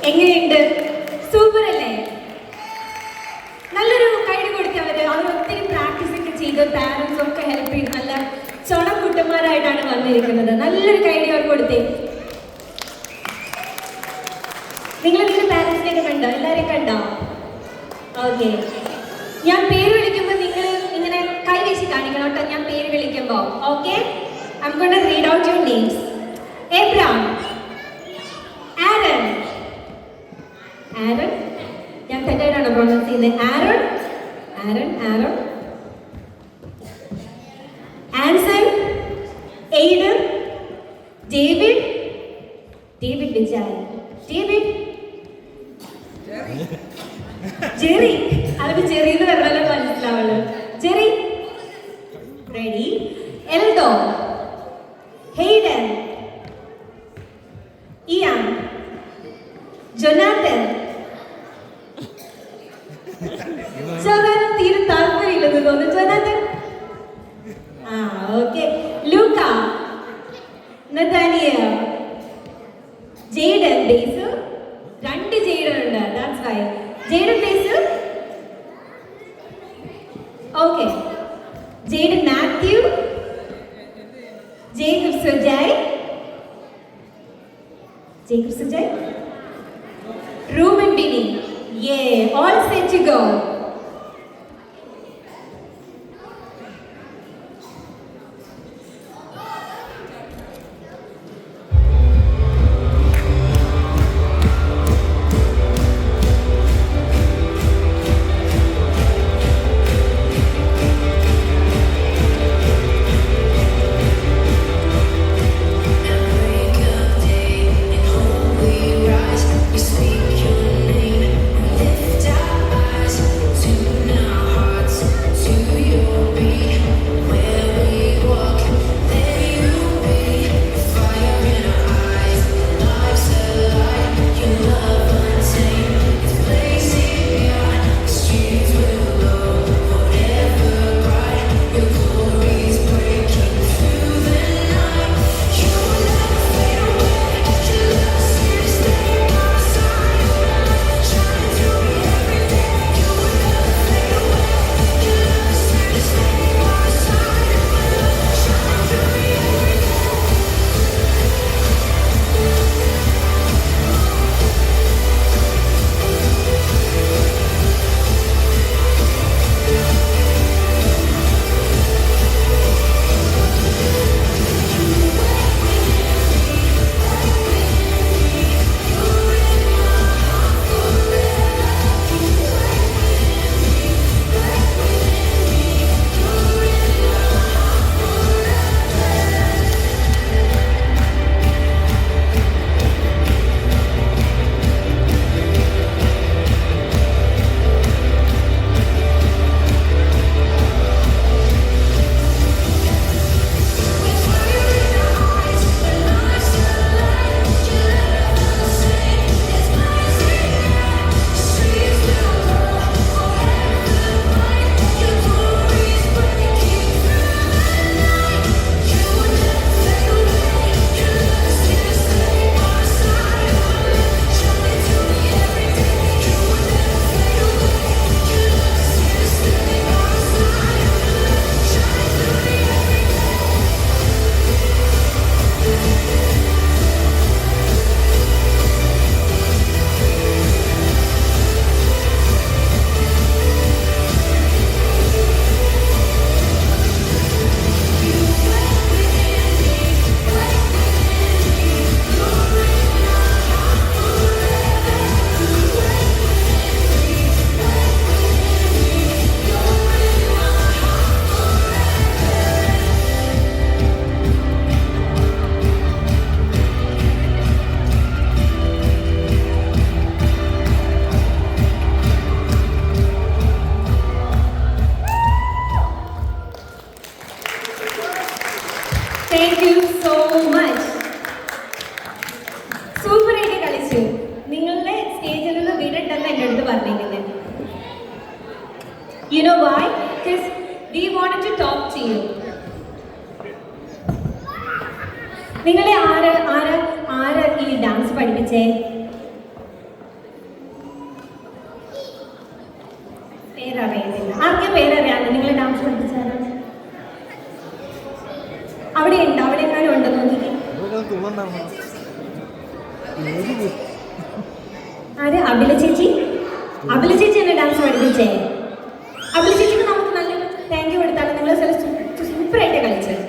എങ്ങനെയുണ്ട്? സൂപ്പർ അല്ലേ? നല്ലൊരു കൈഡ് കൊടുത്തവര്. അവർ ഒത്തിരി പ്രാക്ടീസ് ഒക്കെ ചെയ്ത് പാരന്റ്സ് ഒക്കെ ഹെൽപ്പ് ചെയ്ത് നല്ല ചുണക്കുട്ടന്മാരായിട്ടാണ് വന്നിരിക്കുന്നത്. നല്ലൊരു കൈഡ് അവർ കൊടുത്തേ. നിങ്ങൾ നിങ്ങളുടെ പാരന്റ്സിനെയൊക്കെ കണ്ടോ? എല്ലാവരെയും കണ്ടോ? ഓക്കെ. ഞാൻ പേര് വിളിക്കുമ്പോൾ നിങ്ങൾ ഇങ്ങനെ കൈ വീശി കാണിക്കണം കേട്ടോ. ഞാൻ പേര് വിളിക്കുമ്പോൾ okay. I'm going to read out your names. Abraham, Aaron, Aaron. ഞാൻ തെറ്റായിട്ടാണ് പ്രൊനൗൺസ് ചെയ്യുന്നത്. Aaron, Aaron, Aaron. Anson, Aiden, David, David Vijay, David, Jerry. അവർക്ക് ചെറിയ എന്ന് പറഞ്ഞാലും മനസ്സിലാവുള്ളൂ. Jerry, ready? Eldo, Hayden, Ian, Jonathan. Jonathan തീരെ താല്പര്യമില്ലെന്ന് തോന്നുന്നു. Jonathan. Okay. Luca, Nathaniel, Jaden. Basu, രണ്ട് Jaden ഉണ്ട്. That's why. Jaden Basu. Okay. Jaden Matthew, Jacob Sujay, Jacob Sujay, Ruben Bini. Yeah, all set to go. Thank you so much. Super ആയിട്ട് കളിച്ചു. നിങ്ങളുടെ സ്റ്റേജിൽ നിന്ന് വിടട്ടെന്ന് എൻ്റെ അടുത്ത് പറഞ്ഞിരിക്കുന്നത്. You know why? Because we wanted to talk to you. നിങ്ങളെ ആര് ഈ ഡാൻസ് പഠിപ്പിച്ചേ? ആര്? അഭില ചേച്ചി. അഭില ചേച്ചി എന്നെ ഡാൻസ് പഠിപ്പിച്ചേ. അഭില ചേച്ചിക്ക് നമുക്ക് നല്ലൊരു താങ്ക് യു കൊടുത്താലും നിങ്ങൾ സൂപ്പറായിട്ട് കളിച്ചത്.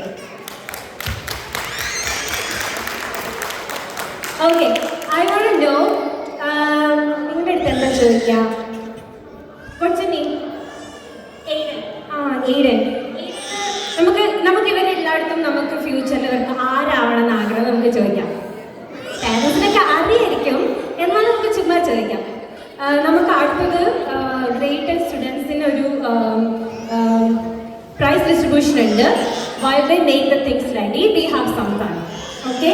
Okay, I want to know നിങ്ങളുടെ അടുത്ത് എന്താ ചോദിക്കാം? What's your name? Aidan. Aidan. നമുക്ക് ഇവരെല്ലായിടത്തും നമുക്ക് ഫ്യൂച്ചറിൽ ഇവർക്ക് ആരാവണമെന്ന് ആഗ്രഹം നമുക്ക് ചോദിക്കാം. പാരൻസിനൊക്കെ അറിയായിരിക്കും, എന്നാൽ നമുക്ക് ചുമ്മാ ചോദിക്കാം. നമുക്ക് അടുത്തത് ഗ്രേറ്റസ്റ്റ് സ്റ്റുഡൻസിന് ഒരു പ്രൈസ് ഡിസ്ട്രിബ്യൂഷൻ ഉണ്ട്. Why they make the things ready we have some time. Okay,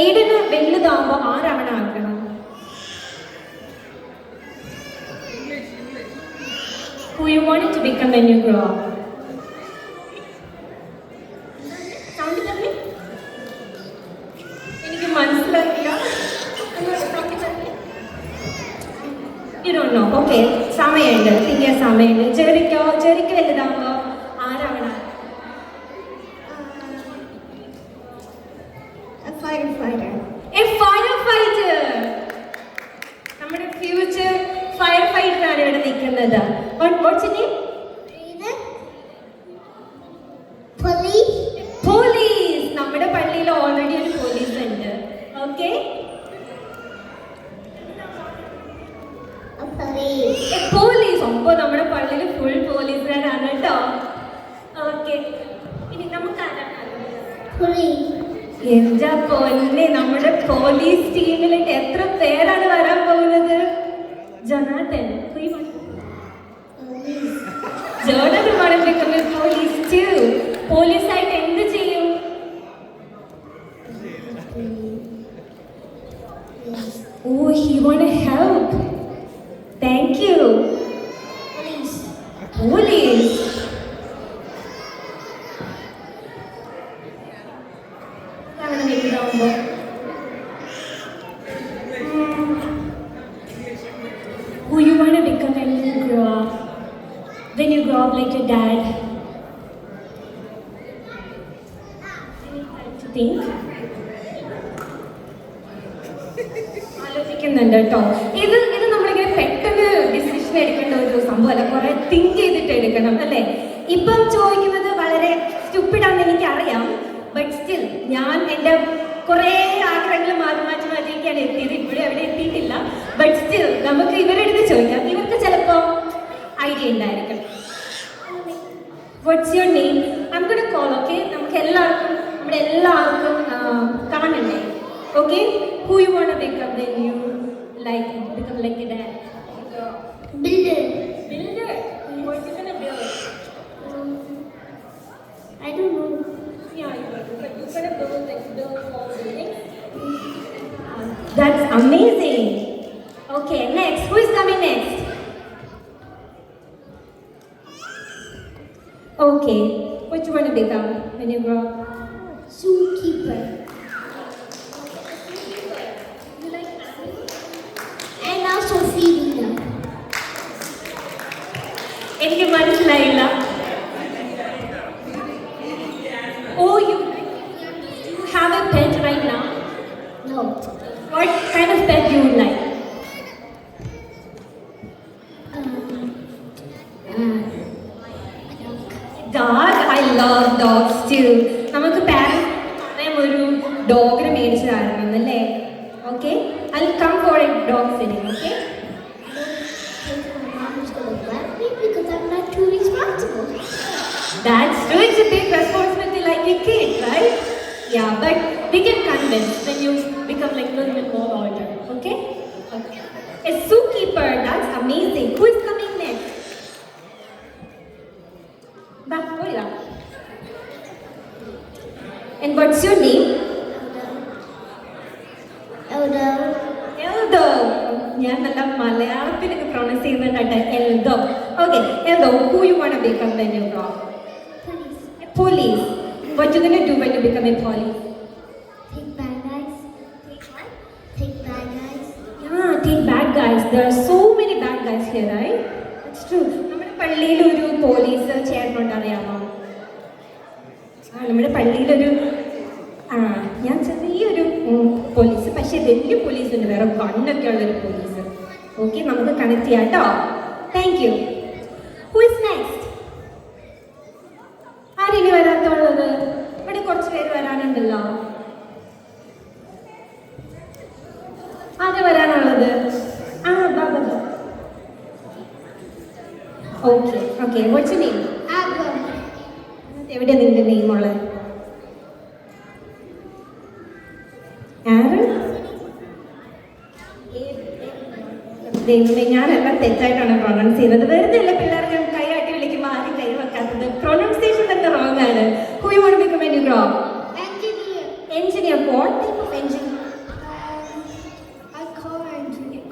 എയ്ഡന് വലുതാവുമ്പോൾ ആരാവണം ആഗ്രഹം? Who you wanted to become when you grow up? Sound it? എനിക്ക് മനസ്സിലായില്ല. You don't know. Okay, സമയമുണ്ട്, തിരികെ സമയമുണ്ട്. ചെറിക്ക് വലുതാവുമ്പോ ആരാവണം? A firefighter. നമ്മുടെ ഫ്യൂച്ചർ ഫയർ ഫൈറ്റർ ആണ് ഇവിടെ നിൽക്കുന്നത്. What's your name? പോലീസ്. നമ്മുടെ പള്ളിയിൽ ഓൾറെഡി ഒരു പോലീസ് ഉണ്ട്. Okay, police. ഒപ്പം നമ്മുടെ പള്ളിയിൽ ഫുൾ പോലീസുകാരാണ് കേട്ടോ. ഓക്കെ, ഇനി നമുക്ക് എന്താ പൊന്നെ, നമ്മുടെ പോലീസ് ടീമിലേക്ക് എത്ര പേരാണ് വരാൻ പോകുന്നത്? Jonathan. Jonathan want to become a police too. പോലീസായിട്ട് എന്ത് ചെയ്യും? Oh, he want to help. Thank you. Police. Who you want to become when you grow up? When you grow up like your dad? To think? ആലോചിക്കുന്നുണ്ട് കേട്ടോ. ഇത് നമ്മളിങ്ങനെ പെട്ടെന്ന് decision എടുക്കേണ്ട ഒരു സംഭവമല്ല, കുറെ തിങ്ക് ചെയ്തിട്ട് എടുക്കണം അല്ലേ? ഇപ്പം ചോദിക്കുന്നത് വളരെ സ്റ്റുപ്പിഡാണെന്ന് എനിക്കറിയാം. ബട്ട് സ്റ്റിൽ ഞാൻ എൻ്റെ കുറേ ആഗ്രഹങ്ങൾ മാറ്റിയൊക്കെയാണ് എത്തിയത്. ഇവിടെ അവിടെ എത്തിയിട്ടില്ല. ബട്ട് സ്റ്റിൽ നമുക്ക് ഇവരെടുത്ത് ചോദിക്കാം. ഇവർക്ക് ചിലപ്പോൾ ഐഡിയ ഉണ്ടായിരിക്കും. What's your name? നമുക്കൊരു കോൾ. ഓക്കെ, നമുക്ക് നമ്മുടെ എല്ലാവർക്കും കാണണ്ടേ? Okay, who you want to become when you become like a dad? Builder. What you gonna build? I don't know. Yeah, but you're gonna build all buildings. That's amazing. Okay, next. Who is coming next? Okay, what you want to become when you grow up? Zookeeper. You like animals? And also feeding them. എനിക്ക് മനസ്സിലായില്ല. Oh, you have a pet right now? No. What kind of pet you would like? Dog. I love dogs too. നമുക്ക് parents ഒരു ഡോഗിനെ മേടിച്ചതായിരുന്നു അല്ലേ? Okay, I'll come for a dog sitting. Okay. My mom is going to whack me because I'm not too responsible. That's true. It's a big responsibility like a kid, right? Yeah, but we can convince when you become like a little bit more older. Okay? Okay. A zookeeper. That's amazing. Who is coming next? Back, hold on. And what's your name? Eldo. Eldo. ഞാൻ നല്ല മലയാളത്തിലൊക്കെ pronounce ചെയ്യുന്നുണ്ട്. Eldo. Okay. Eldo, who you want to become when you grow up? Police. What you gonna do when you become a police? Take bad guys. Take what? Take bad guys. Yeah, take bad guys. There are so many bad guys here, right? That's true. നമ്മുടെ പള്ളിയിൽ ഒരു police ചേട്ടനുണ്ട്, അറിയാമോ? നമ്മുടെ പള്ളിയിലൊരു ഞാൻ ചെറിയൊരു police, പക്ഷെ വലിയ പോലീസ് ഉണ്ട്, വേറെ കണ്ണൊക്കെ ഉള്ളൊരു പോലീസ്. ഓക്കെ, നമുക്ക് കണക്ട് ചെയ്യാം കേട്ടോ. Thank you. Who is next? ആരിനി വരാത്തുള്ളത്? ഇവിടെ കുറച്ച് പേര് വരാനുണ്ടല്ലോ. ആരെ വരാനുള്ളത്? ആ, ഓക്കെ ഓക്കെ. Watts name? എവിടെയാ നിന്റെ നെയിം ഉള്ളത്? ആര്? ദൈവമേ, ഞാനെല്ലാം തെറ്റായിട്ടാണ് പ്രൊണൗൺസ് ചെയ്യുന്നത്. വെറുതെ അല്ല പിള്ളേർക്ക് കൈ ആട്ടി വിളിക്കുമ്പോൾ ആരും കൈ വെക്കാത്തത്. പ്രൊണൗൺസിയേഷൻ തന്നെ റോങ് ആണ്. Who you want to become when you grow up? Engineer. What type of engineer?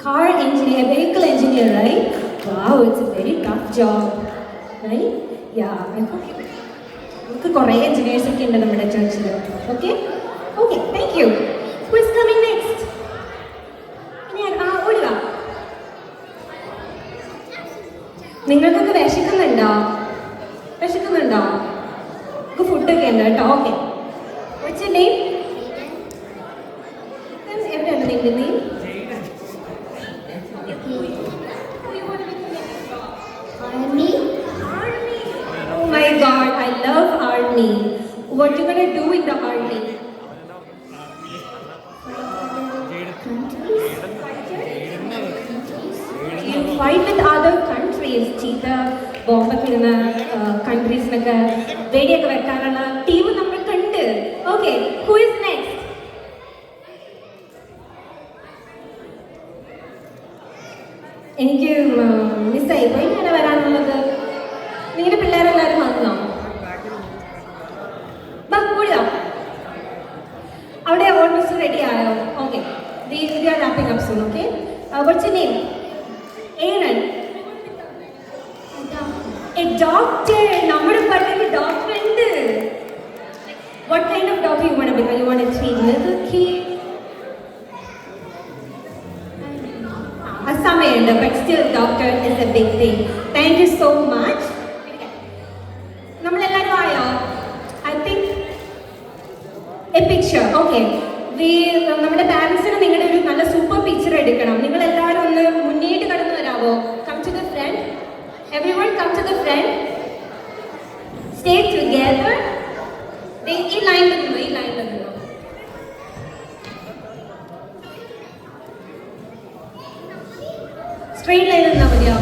Car engineer, vehicle engineer, right? Wow, it's a very tough job, right? Yeah, I hope you. നമുക്ക് കുറേ engineers ഒക്കെ ഉണ്ട് നമ്മുടെ ചർച്ചിൽ. Okay okay, thank you. Who is coming next? ഓടുക. നിങ്ങൾക്കൊക്കെ വിശക്കുന്നുണ്ടോ? നമുക്ക് ഫുഡൊക്കെ ഉണ്ട് കേട്ടോ. Okay, what's your name? എവിടെയാണ് നിന്റെ name? Oh my God, I love army. What you gonna do in the army? You fight with other countries. ചീത്ത ബോംബൊക്കെ ഇടുന്ന കൺട്രീസിനൊക്കെ വെടിയൊക്കെ വെക്കാനുള്ള ടീം നമ്മൾക്ക് ഉണ്ട്. Okay, who is next? എനിക്ക് മിസ്സായി പോയി. ഇങ്ങനെ വരാനുള്ളത് നിങ്ങളുടെ പിള്ളേരെല്ലാവരും വന്നോ? കൂടുക. അവിടെ ഓൾമോസ്റ്റ് റെഡി ആയോ? Okay, we are wrapping up soon. Okay, what's your name? Aaron. A doctor. നമ്മുടെ പള്ളിയിൽ ഡോക്ടർ ഉണ്ട്. What kind of doctor you want to become? You want to treat little kid? സമയമുണ്ട്, but still doctor is a big thing. Thank you so much. നമ്മളെല്ലാവരും ആയോ? I think a picture. Okay, നമ്മുടെ പാരൻസിന് നിങ്ങളുടെ ഒരു നല്ല super picture എടുക്കണം. നിങ്ങൾ എല്ലാവരും ഒന്ന് മുന്നേറ്റ് കടന്നു വരാമോ? Come to the front. Everyone come to the front. Stay together. ഈ ലൈനിൽ നിന്നു. സ്ട്രെയിറ്റ് ലൈനിൽ നിന്നാൽ മതിയോ?